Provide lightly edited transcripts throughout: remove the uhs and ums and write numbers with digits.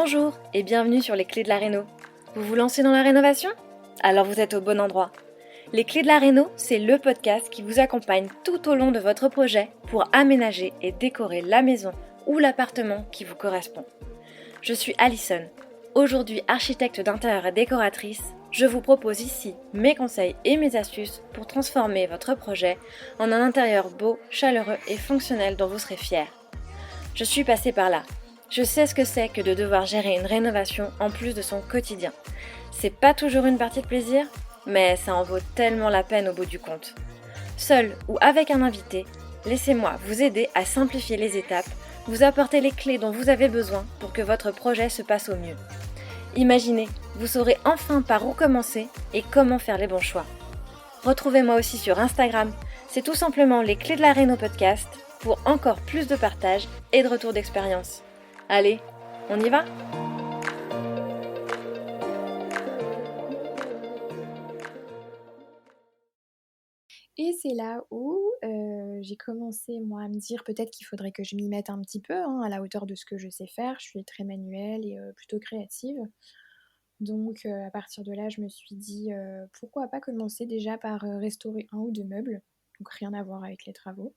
Bonjour et bienvenue sur les clés de la réno. Vous vous lancez dans la rénovation? Alors vous êtes au bon endroit. Les clés de la réno, c'est le podcast qui vous accompagne tout au long de votre projet pour aménager et décorer la maison ou l'appartement qui vous correspond. Je suis Alison, aujourd'hui architecte d'intérieur et décoratrice. Je vous propose ici mes conseils et mes astuces pour transformer votre projet en un intérieur beau, chaleureux et fonctionnel dont vous serez fiers. Je suis passée par là. Je sais ce que c'est que de devoir gérer une rénovation en plus de son quotidien. C'est pas toujours une partie de plaisir, mais ça en vaut tellement la peine au bout du compte. Seul ou avec un invité, laissez-moi vous aider à simplifier les étapes, vous apporter les clés dont vous avez besoin pour que votre projet se passe au mieux. Imaginez, vous saurez enfin par où commencer et comment faire les bons choix. Retrouvez-moi aussi sur Instagram, c'est tout simplement les clés de la réno podcast pour encore plus de partage et de retour d'expérience. Allez, on y va ? Et c'est là où j'ai commencé, moi, à me dire peut-être qu'il faudrait que je m'y mette un petit peu, à la hauteur de ce que je sais faire. Je suis très manuelle et plutôt créative. Donc à partir de là, je me suis dit, pourquoi pas commencer déjà par restaurer un ou 2 meubles, donc rien à voir avec les travaux.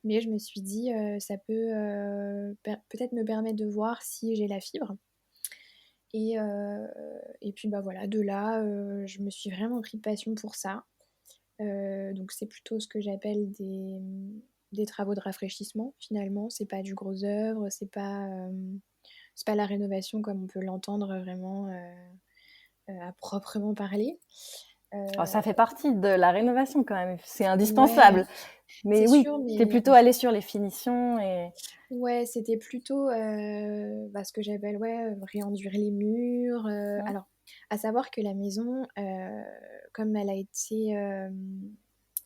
Mais je me suis dit, ça peut peut-être me permettre de voir si j'ai la fibre. Et puis bah voilà, de là, je me suis vraiment pris de passion pour ça. Donc c'est plutôt ce que j'appelle des travaux de rafraîchissement finalement. C'est pas du gros œuvre, c'est pas la rénovation comme on peut l'entendre vraiment, à proprement parler. Oh, ça fait partie de la rénovation quand même, c'est Ouais, indispensable. Mais c'est oui, sûr, tu es mais plutôt allée sur les finitions et ouais, c'était plutôt, ce que j'appelle, ouais, réenduire les murs, ouais. alors à savoir que la maison, comme elle a été,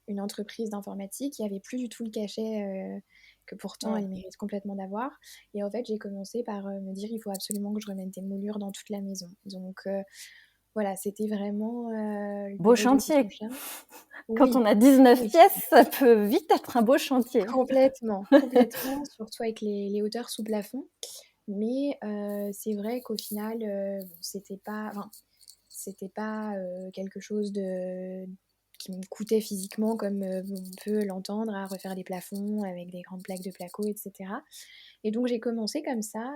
une entreprise d'informatique, il y avait plus du tout le cachet, que pourtant Mmh. elle mérite complètement d'avoir. Et en fait, j'ai commencé par, me dire: «Il faut absolument que je remette des moulures dans toute la maison». Donc voilà, c'était vraiment, Beau le haut de chantier. l'ascension. Quand Oui, on a 19 oui, pièces, ça peut vite être un beau chantier. complètement, complètement, surtout avec les hauteurs sous plafond. Mais c'est vrai qu'au final, bon, c'était pas, quelque chose de qui me coûtait physiquement comme, on peut l'entendre à refaire des plafonds avec des grandes plaques de placo et cetera. Et donc j'ai commencé comme ça,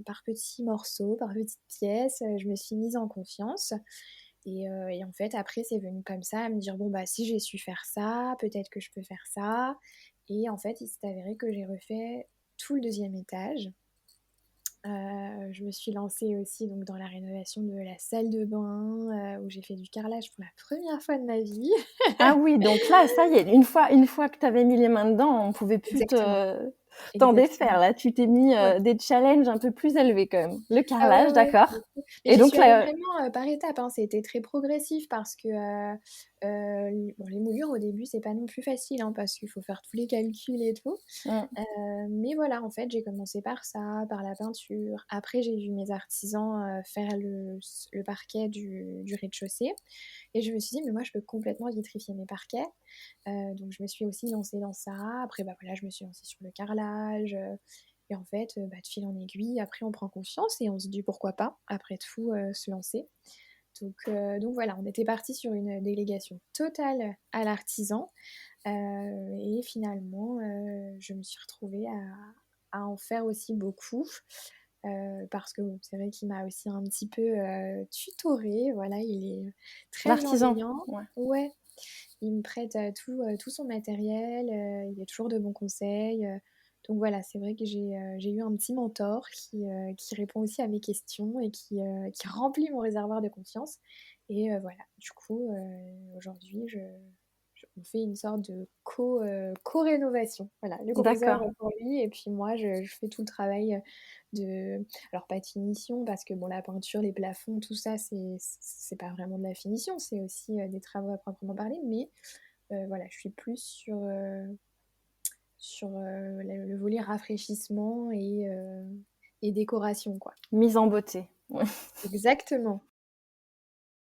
par petits morceaux, par petites pièces, je me suis mise en confiance et en fait après c'est venu comme ça à me dire: «Bon bah si j'ai su faire ça, peut-être que je peux faire ça». Et en fait, il s'est avéré que j'ai refait tout le deuxième étage. Je me suis lancée aussi donc dans la rénovation de la salle de bain, où j'ai fait du carrelage pour la première fois de ma vie. Ah oui, donc là, ça y est, une fois que tu avais mis les mains dedans, on pouvait plus Exactement, t'en exactement. défaire. Là, tu t'es mis, Ouais. des challenges un peu plus élevés quand même. Le Ah ouais, carrelage, ouais, pour le d'accord. coup. Mais Et j'y donc suis allée là, vraiment, par étapes, hein. C'était très progressif parce que, les moulures au début, c'est pas non plus facile, hein, parce qu'il faut faire tous les calculs et tout. mmh, Mais voilà, en fait, j'ai commencé par ça, par la peinture. Après, j'ai vu mes artisans, faire le parquet du rez-de-chaussée et je me suis dit: «Mais moi, je peux complètement vitrifier mes parquets». Donc je me suis aussi lancée dans ça. Après, bah, voilà, je me suis lancée sur le carrelage, et en fait, bah, de fil en aiguille, après on prend confiance et on se dit: «Pourquoi pas?» après tout, se lancer. Donc voilà, on était partis sur une délégation totale à l'artisan, et finalement, je me suis retrouvée à en faire aussi beaucoup, parce que bon, c'est vrai qu'il m'a aussi un petit peu, tutorée, voilà, il est très l'artisan, bienveillant. ouais. Ouais, il me prête, tout son matériel, il a toujours de bons conseils, donc voilà, c'est vrai que j'ai eu un petit mentor qui répond aussi à mes questions et qui remplit mon réservoir de confiance. Et voilà, du coup, aujourd'hui, on fait une sorte de co-rénovation. Voilà, le gros D'accord. œuvre pour lui et puis moi, je fais tout le travail, de alors pas de finition parce que bon, la peinture, les plafonds, tout ça, c'est pas vraiment de la finition, c'est aussi, des travaux à proprement parler, mais voilà, je suis plus sur le volet rafraîchissement et décoration, quoi. Mise en beauté. Ouais. Exactement,